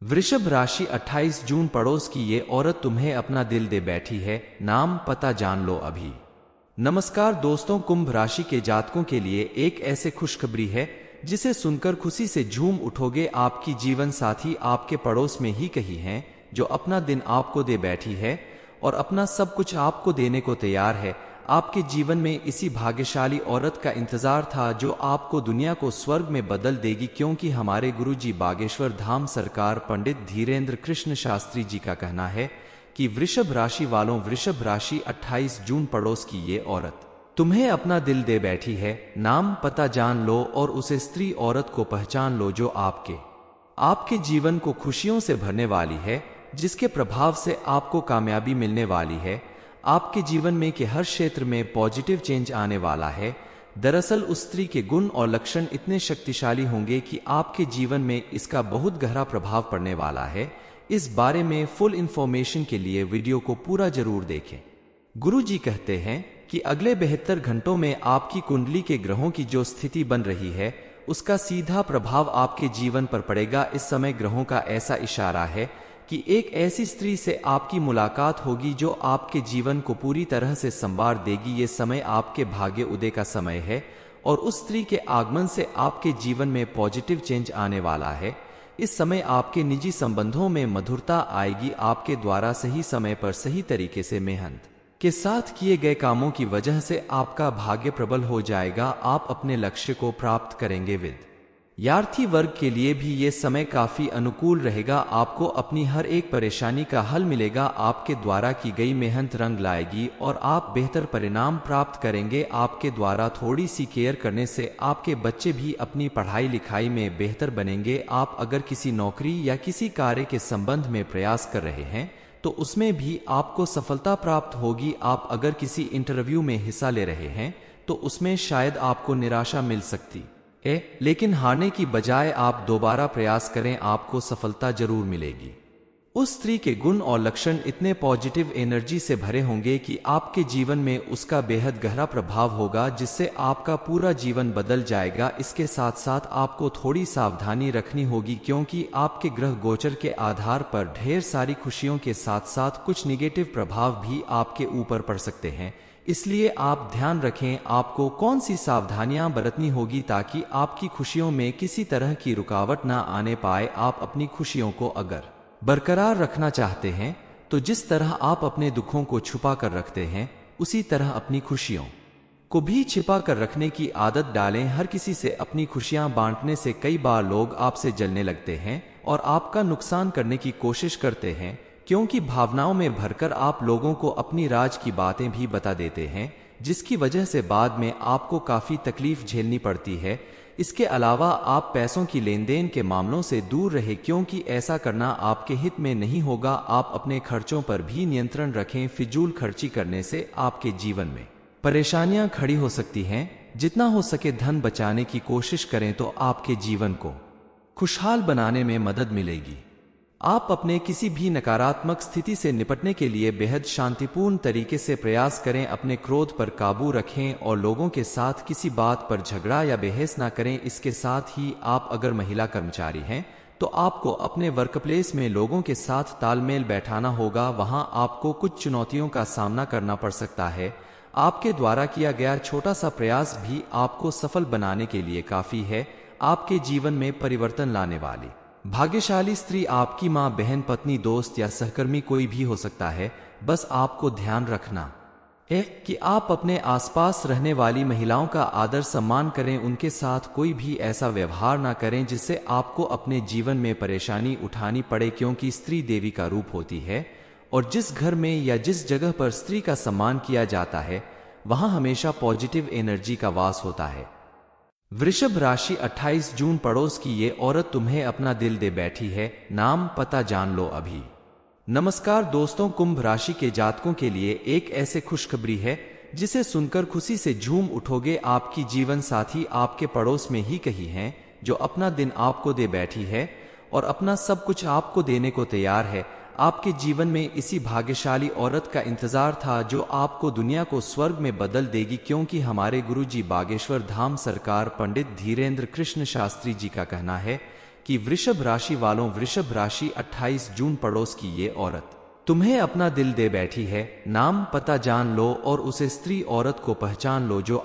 वृषभ राशि 28 जून पड़ोस की ये औरत तुम्हें अपना दिल दे बैठी है, नाम पता जान लो अभी। नमस्कार दोस्तों, कुंभ राशि के जातकों के लिए एक ऐसे खुशखबरी है जिसे सुनकर खुशी से झूम उठोगे। आपकी जीवन साथी आपके पड़ोस में ही कहीं है जो अपना दिन आपको दे बैठी है और अपना सब कुछ आपको देने को तैयार है। आपके जीवन में इसी भाग्यशाली औरत का इंतजार था जो आपको दुनिया को स्वर्ग में बदल देगी, क्योंकि हमारे गुरुजी बागेश्वर धाम सरकार पंडित धीरेन्द्र कृष्ण शास्त्री जी का कहना है कि वृषभ राशि वालों, वृषभ राशि 28 जून पड़ोस की ये औरत तुम्हें अपना दिल दे बैठी है, नाम पता जान लो और उसे स्त्री औरत को पहचान लो जो आपके जीवन को खुशियों से भरने वाली है, जिसके प्रभाव से आपको कामयाबी मिलने वाली है। आपके जीवन में के हर क्षेत्र में पॉजिटिव चेंज आने वाला है। दरअसल उस स्त्री के गुण और लक्षण इतने शक्तिशाली होंगे कि आपके जीवन में इसका बहुत गहरा प्रभाव पड़ने वाला है। इस बारे में फुल इंफॉर्मेशन के लिए वीडियो को पूरा जरूर देखें। गुरु जी कहते हैं कि अगले 72 घंटों में आपकी कुंडली के ग्रहों की जो स्थिति बन रही है उसका सीधा प्रभाव आपके जीवन पर पड़ेगा। इस समय ग्रहों का ऐसा इशारा है कि एक ऐसी स्त्री से आपकी मुलाकात होगी जो आपके जीवन को पूरी तरह से संवार देगी। ये समय आपके भाग्य उदय का समय है और उस स्त्री के आगमन से आपके जीवन में पॉजिटिव चेंज आने वाला है। इस समय आपके निजी संबंधों में मधुरता आएगी। आपके द्वारा सही समय पर सही तरीके से मेहनत के साथ किए गए कामों की वजह से आपका भाग्य प्रबल हो जाएगा। आप अपने लक्ष्य को प्राप्त करेंगे। विद्यार्थी वर्ग के लिए भी ये समय काफी अनुकूल रहेगा। आपको अपनी हर एक परेशानी का हल मिलेगा। आपके द्वारा की गई मेहनत रंग लाएगी और आप बेहतर परिणाम प्राप्त करेंगे। आपके द्वारा थोड़ी सी केयर करने से आपके बच्चे भी अपनी पढ़ाई लिखाई में बेहतर बनेंगे। आप अगर किसी नौकरी या किसी कार्य के संबंध में प्रयास कर रहे हैं तो उसमें भी आपको सफलता प्राप्त होगी। आप अगर किसी इंटरव्यू में हिस्सा ले रहे हैं तो उसमें शायद आपको निराशा मिल सकती है, लेकिन हारने की बजाय आप दोबारा प्रयास करें, आपको सफलता जरूर मिलेगी। उस स्त्री के गुण और लक्षण इतने पॉजिटिव एनर्जी से भरे होंगे कि आपके जीवन में उसका बेहद गहरा प्रभाव होगा, जिससे आपका पूरा जीवन बदल जाएगा। इसके साथ साथ आपको थोड़ी सावधानी रखनी होगी, क्योंकि आपके ग्रह गोचर के आधार पर ढेर सारी खुशियों के साथ साथ कुछ निगेटिव प्रभाव भी आपके ऊपर पड़ सकते हैं। इसलिए आप ध्यान रखें आपको कौन सी सावधानियां बरतनी होगी ताकि आपकी खुशियों में किसी तरह की रुकावट ना आने पाए। आप अपनी खुशियों को अगर बरकरार रखना चाहते हैं तो जिस तरह आप अपने दुखों को छुपा कर रखते हैं उसी तरह अपनी खुशियों को भी छिपा कर रखने की आदत डालें। हर किसी से अपनी खुशियां बांटने से कई बार लोग आपसे जलने लगते हैं और आपका नुकसान करने की कोशिश करते हैं, क्योंकि भावनाओं में भरकर आप लोगों को अपनी राज की बातें भी बता देते हैं, जिसकी वजह से बाद में आपको काफी तकलीफ झेलनी पड़ती है। इसके अलावा आप पैसों की लेन देन के मामलों से दूर रहे, क्योंकि ऐसा करना आपके हित में नहीं होगा। आप अपने खर्चों पर भी नियंत्रण रखें। फिजूल खर्ची करने से आपके जीवन में परेशानियां खड़ी हो सकती हैं। जितना हो सके धन बचाने की कोशिश करें तो आपके जीवन को खुशहाल बनाने में मदद मिलेगी। आप अपने किसी भी नकारात्मक स्थिति से निपटने के लिए बेहद शांतिपूर्ण तरीके से प्रयास करें। अपने क्रोध पर काबू रखें और लोगों के साथ किसी बात पर झगड़ा या बहस ना करें। इसके साथ ही आप अगर महिला कर्मचारी हैं तो आपको अपने वर्कप्लेस में लोगों के साथ तालमेल बैठाना होगा। वहां आपको कुछ चुनौतियों का सामना करना पड़ सकता है। आपके द्वारा किया गया छोटा सा प्रयास भी आपको सफल बनाने के लिए काफी है। आपके जीवन में परिवर्तन लाने वाली भाग्यशाली स्त्री आपकी मां, बहन, पत्नी, दोस्त या सहकर्मी कोई भी हो सकता है। बस आपको ध्यान रखना है कि आप अपने आसपास रहने वाली महिलाओं का आदर सम्मान करें। उनके साथ कोई भी ऐसा व्यवहार ना करें जिससे आपको अपने जीवन में परेशानी उठानी पड़े, क्योंकि स्त्री देवी का रूप होती है और जिस घर में या जिस जगह पर स्त्री का सम्मान किया जाता है वहां हमेशा पॉजिटिव एनर्जी का वास होता है। वृषभ राशि 28 जून पड़ोस की ये औरत तुम्हें अपना दिल दे बैठी है, नाम पता जान लो अभी। नमस्कार दोस्तों, कुंभ राशि के जातकों के लिए एक ऐसे खुशखबरी है जिसे सुनकर खुशी से झूम उठोगे। आपकी जीवन साथी आपके पड़ोस में ही कहीं है जो अपना दिन आपको दे बैठी है और अपना सब कुछ आपको देने को तैयार है। आपके जीवन में इसी भाग्यशाली औरत का इंतजार था जो आपको दुनिया को स्वर्ग में बदल देगी, क्योंकि हमारे गुरुजी बागेश्वर धाम सरकार पंडित धीरेन्द्र कृष्ण शास्त्री जी का कहना है कि वृषभ राशि वालों, वृषभ राशि 28 जून पड़ोस की ये औरत तुम्हें अपना दिल दे बैठी है। नाम पता जान लो और उसे स्त्री औरत को पहचान लो जो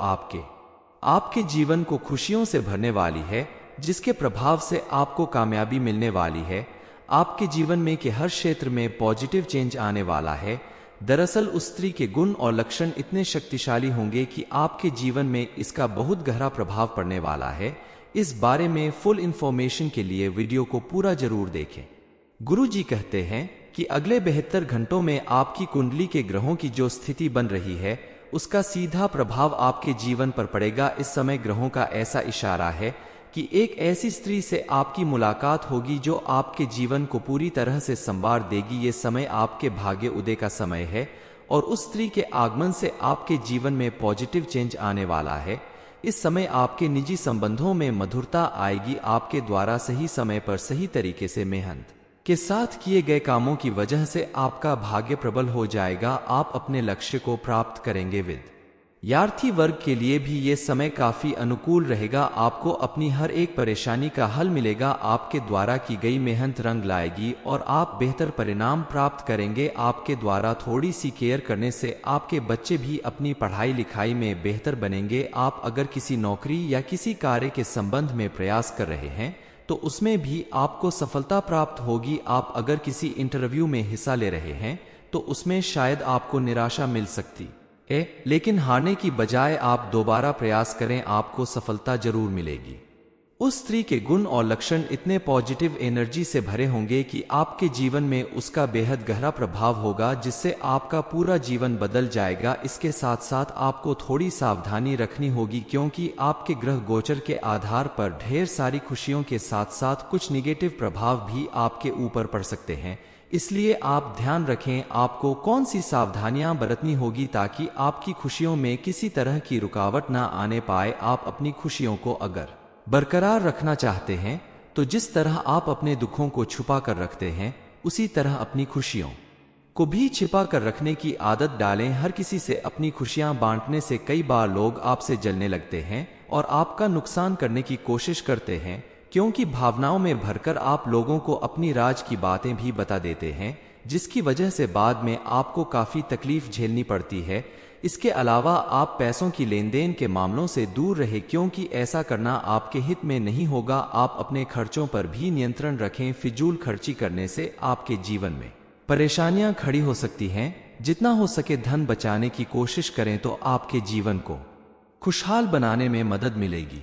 आपके जीवन को खुशियों से भरने वाली है, जिसके प्रभाव से आपको कामयाबी मिलने वाली है। आपके जीवन में के हर क्षेत्र में पॉजिटिव चेंज आने वाला है। दरअसल उस स्त्री के गुण और लक्षण इतने शक्तिशाली होंगे कि आपके जीवन में इसका बहुत गहरा प्रभाव पड़ने वाला है। इस बारे में फुल इंफॉर्मेशन के लिए वीडियो को पूरा जरूर देखें। गुरुजी कहते हैं कि अगले 72 घंटों में आपकी कुंडली के ग्रहों की जो स्थिति बन रही है उसका सीधा प्रभाव आपके जीवन पर पड़ेगा। इस समय ग्रहों का ऐसा इशारा है कि एक ऐसी स्त्री से आपकी मुलाकात होगी जो आपके जीवन को पूरी तरह से संवार देगी। ये समय आपके भाग्य उदय का समय है और उस स्त्री के आगमन से आपके जीवन में पॉजिटिव चेंज आने वाला है। इस समय आपके निजी संबंधों में मधुरता आएगी। आपके द्वारा सही समय पर सही तरीके से मेहनत के साथ किए गए कामों की वजह से आपका भाग्य प्रबल हो जाएगा। आप अपने लक्ष्य को प्राप्त करेंगे। विद्यार्थी वर्ग के लिए भी ये समय काफी अनुकूल रहेगा। आपको अपनी हर एक परेशानी का हल मिलेगा। आपके द्वारा की गई मेहनत रंग लाएगी और आप बेहतर परिणाम प्राप्त करेंगे। आपके द्वारा थोड़ी सी केयर करने से आपके बच्चे भी अपनी पढ़ाई लिखाई में बेहतर बनेंगे। आप अगर किसी नौकरी या किसी कार्य के संबंध में प्रयास कर रहे हैं तो उसमें भी आपको सफलता प्राप्त होगी। आप अगर किसी इंटरव्यू में हिस्सा ले रहे हैं तो उसमें शायद आपको निराशा मिल सकती है, लेकिन हारने की बजाय आप दोबारा प्रयास करें, आपको सफलता जरूर मिलेगी। उस स्त्री के गुण और लक्षण इतने पॉजिटिव एनर्जी से भरे होंगे कि आपके जीवन में उसका बेहद गहरा प्रभाव होगा, जिससे आपका पूरा जीवन बदल जाएगा। इसके साथ साथ आपको थोड़ी सावधानी रखनी होगी, क्योंकि आपके ग्रह गोचर के आधार पर ढेर सारी खुशियों के साथ साथ कुछ निगेटिव प्रभाव भी आपके ऊपर पड़ सकते हैं। इसलिए आप ध्यान रखें आपको कौन सी सावधानियां बरतनी होगी ताकि आपकी खुशियों में किसी तरह की रुकावट ना आने पाए। आप अपनी खुशियों को अगर बरकरार रखना चाहते हैं तो जिस तरह आप अपने दुखों को छुपा कर रखते हैं उसी तरह अपनी खुशियों को भी छिपा कर रखने की आदत डालें। हर किसी से अपनी खुशियां बांटने से कई बार लोग आपसे जलने लगते हैं और आपका नुकसान करने की कोशिश करते हैं, क्योंकि भावनाओं में भरकर आप लोगों को अपनी राज की बातें भी बता देते हैं, जिसकी वजह से बाद में आपको काफी तकलीफ झेलनी पड़ती है। इसके अलावा आप पैसों की लेन देन के मामलों से दूर रहे, क्योंकि ऐसा करना आपके हित में नहीं होगा। आप अपने खर्चों पर भी नियंत्रण रखें। फिजूल खर्ची करने से आपके जीवन में परेशानियां खड़ी हो सकती हैं। जितना हो सके धन बचाने की कोशिश करें तो आपके जीवन को खुशहाल बनाने में मदद मिलेगी।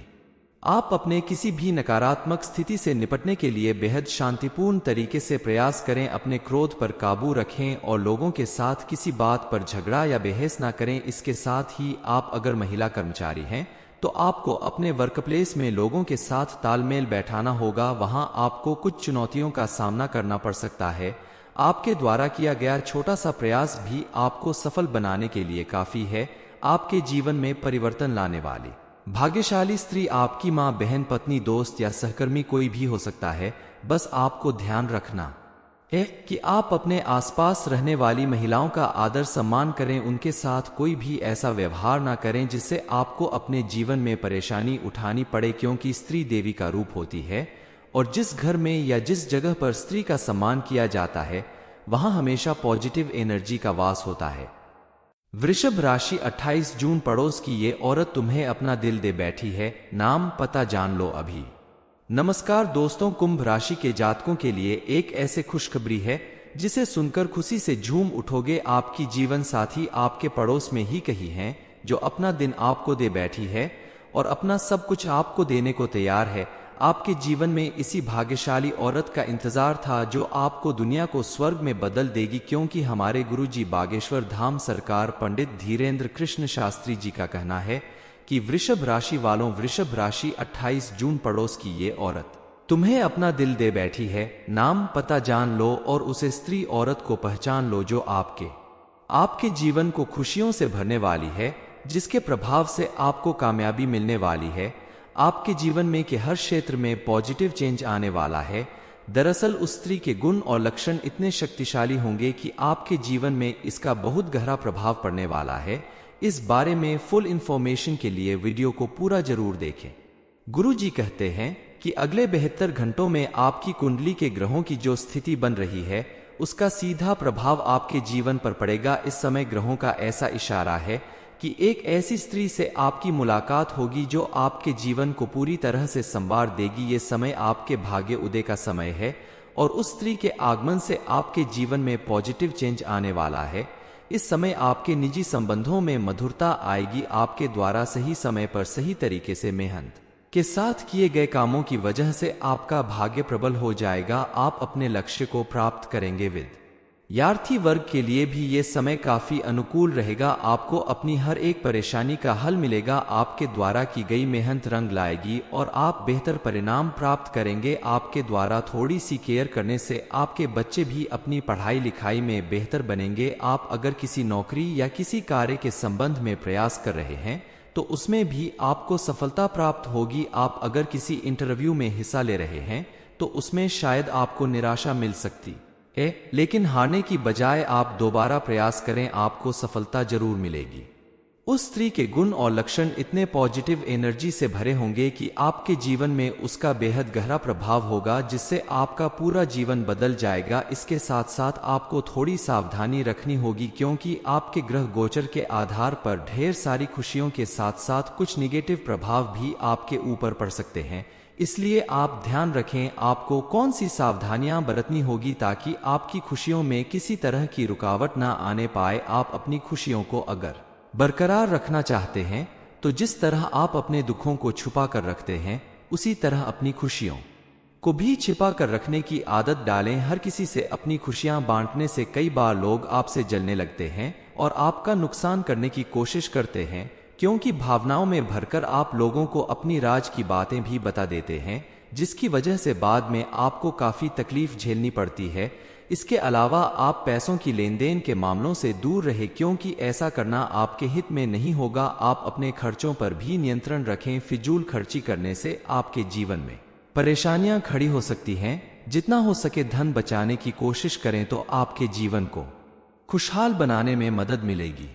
आप अपने किसी भी नकारात्मक स्थिति से निपटने के लिए बेहद शांतिपूर्ण तरीके से प्रयास करें। अपने क्रोध पर काबू रखें और लोगों के साथ किसी बात पर झगड़ा या बहस ना करें। इसके साथ ही आप अगर महिला कर्मचारी हैं तो आपको अपने वर्कप्लेस में लोगों के साथ तालमेल बैठाना होगा। वहां आपको कुछ चुनौतियों का सामना करना पड़ सकता है। आपके द्वारा किया गया छोटा सा प्रयास भी आपको सफल बनाने के लिए काफी है। आपके जीवन में परिवर्तन लाने वाली भाग्यशाली स्त्री आपकी मां, बहन, पत्नी, दोस्त या सहकर्मी कोई भी हो सकता है। बस आपको ध्यान रखना है कि आप अपने आसपास रहने वाली महिलाओं का आदर सम्मान करें। उनके साथ कोई भी ऐसा व्यवहार ना करें जिससे आपको अपने जीवन में परेशानी उठानी पड़े, क्योंकि स्त्री देवी का रूप होती है और जिस घर में या जिस जगह पर स्त्री का सम्मान किया जाता है वहां हमेशा पॉजिटिव एनर्जी का वास होता है। वृषभ राशि 28 जून पड़ोस की ये औरत तुम्हें अपना दिल दे बैठी है। नाम पता जान लो अभी। नमस्कार दोस्तों, कुंभ राशि के जातकों के लिए एक ऐसे खुशखबरी है जिसे सुनकर खुशी से झूम उठोगे। आपकी जीवन साथी आपके पड़ोस में ही कहीं है जो अपना दिन आपको दे बैठी है और अपना सब कुछ आपको देने को तैयार है। आपके जीवन में इसी भाग्यशाली औरत का इंतजार था जो आपको दुनिया को स्वर्ग में बदल देगी, क्योंकि हमारे गुरुजी बागेश्वर धाम सरकार पंडित धीरेन्द्र कृष्ण शास्त्री जी का कहना है कि वृषभ राशि वालों, वृषभ राशि 28 जून पड़ोस की ये औरत तुम्हें अपना दिल दे बैठी है। नाम पता जान लो और उसे स्त्री औरत को पहचान लो जो आपके जीवन को खुशियों से भरने वाली है, जिसके प्रभाव से आपको कामयाबी मिलने वाली है। आपके जीवन में के हर क्षेत्र में पॉजिटिव चेंज आने वाला है। दरअसल उस स्त्री के गुण और लक्षण इतने शक्तिशाली होंगे कि आपके जीवन में इसका बहुत गहरा प्रभाव पड़ने वाला है। इस बारे में फुल इंफॉर्मेशन के लिए वीडियो को पूरा जरूर देखें। गुरुजी कहते हैं कि कि अगले 72 घंटों में आपकी कुंडली के ग्रहों की जो स्थिति बन रही है उसका सीधा प्रभाव आपके जीवन पर पड़ेगा। इस समय ग्रहों का ऐसा इशारा है कि एक ऐसी स्त्री से आपकी मुलाकात होगी जो आपके जीवन को पूरी तरह से संवार देगी। ये समय आपके भाग्य उदय का समय है और उस स्त्री के आगमन से आपके जीवन में पॉजिटिव चेंज आने वाला है। इस समय आपके निजी संबंधों में मधुरता आएगी। आपके द्वारा सही समय पर सही तरीके से मेहनत के साथ किए गए कामों की वजह से आपका भाग्य प्रबल हो जाएगा। आप अपने लक्ष्य को प्राप्त करेंगे। विद्यार्थी वर्ग के लिए भी ये समय काफी अनुकूल रहेगा। आपको अपनी हर एक परेशानी का हल मिलेगा। आपके द्वारा की गई मेहनत रंग लाएगी और आप बेहतर परिणाम प्राप्त करेंगे। आपके द्वारा थोड़ी सी केयर करने से आपके बच्चे भी अपनी पढ़ाई लिखाई में बेहतर बनेंगे। आप अगर किसी नौकरी या किसी कार्य के संबंध में प्रयास कर रहे हैं तो उसमें भी आपको सफलता प्राप्त होगी। आप अगर किसी इंटरव्यू में हिस्सा ले रहे हैं तो उसमें शायद आपको निराशा मिल सकती है, लेकिन हारने की बजाय आप दोबारा प्रयास करें, आपको सफलता जरूर मिलेगी। उस स्त्री के गुण और लक्षण इतने पॉजिटिव एनर्जी से भरे होंगे कि आपके जीवन में उसका बेहद गहरा प्रभाव होगा जिससे आपका पूरा जीवन बदल जाएगा। इसके साथ साथ आपको थोड़ी सावधानी रखनी होगी क्योंकि आपके ग्रह गोचर के आधार पर ढेर सारी खुशियों के साथ साथ कुछ निगेटिव प्रभाव भी आपके ऊपर पड़ सकते हैं। इसलिए आप ध्यान रखें आपको कौन सी सावधानियां बरतनी होगी ताकि आपकी खुशियों में किसी तरह की रुकावट ना आने पाए। आप अपनी खुशियों को अगर बरकरार रखना चाहते हैं तो जिस तरह आप अपने दुखों को छुपा कर रखते हैं उसी तरह अपनी खुशियों को भी छिपा कर रखने की आदत डालें। हर किसी से अपनी खुशियां बांटने से कई बार लोग आपसे जलने लगते हैं और आपका नुकसान करने की कोशिश करते हैं क्योंकि भावनाओं में भरकर आप लोगों को अपनी राज की बातें भी बता देते हैं जिसकी वजह से बाद में आपको काफी तकलीफ झेलनी पड़ती है। इसके अलावा आप पैसों की लेन देन के मामलों से दूर रहे क्योंकि ऐसा करना आपके हित में नहीं होगा। आप अपने खर्चों पर भी नियंत्रण रखें। फिजूल खर्ची करने से आपके जीवन में परेशानियां खड़ी हो सकती हैं। जितना हो सके धन बचाने की कोशिश करें तो आपके जीवन को खुशहाल बनाने में मदद मिलेगी।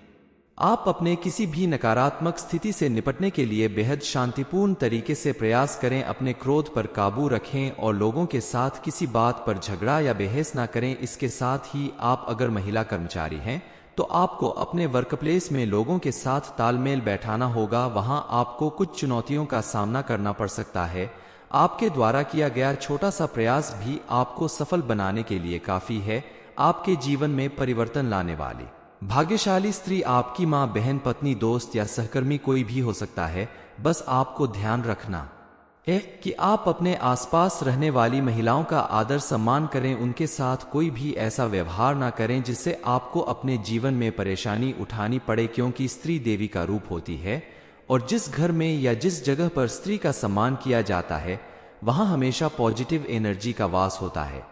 आप अपने किसी भी नकारात्मक स्थिति से निपटने के लिए बेहद शांतिपूर्ण तरीके से प्रयास करें। अपने क्रोध पर काबू रखें और लोगों के साथ किसी बात पर झगड़ा या बहस ना करें। इसके साथ ही आप अगर महिला कर्मचारी हैं तो आपको अपने वर्कप्लेस में लोगों के साथ तालमेल बैठाना होगा। वहां आपको कुछ चुनौतियों का सामना करना पड़ सकता है। आपके द्वारा किया गया छोटा सा प्रयास भी आपको सफल बनाने के लिए काफी है। आपके जीवन में परिवर्तन लाने वाली भाग्यशाली स्त्री आपकी मां, बहन, पत्नी, दोस्त या सहकर्मी कोई भी हो सकता है। बस आपको ध्यान रखना है कि आप अपने आसपास रहने वाली महिलाओं का आदर सम्मान करें। उनके साथ कोई भी ऐसा व्यवहार ना करें जिससे आपको अपने जीवन में परेशानी उठानी पड़े क्योंकि स्त्री देवी का रूप होती है और जिस घर में या जिस जगह पर स्त्री का सम्मान किया जाता है वहां हमेशा पॉजिटिव एनर्जी का वास होता है।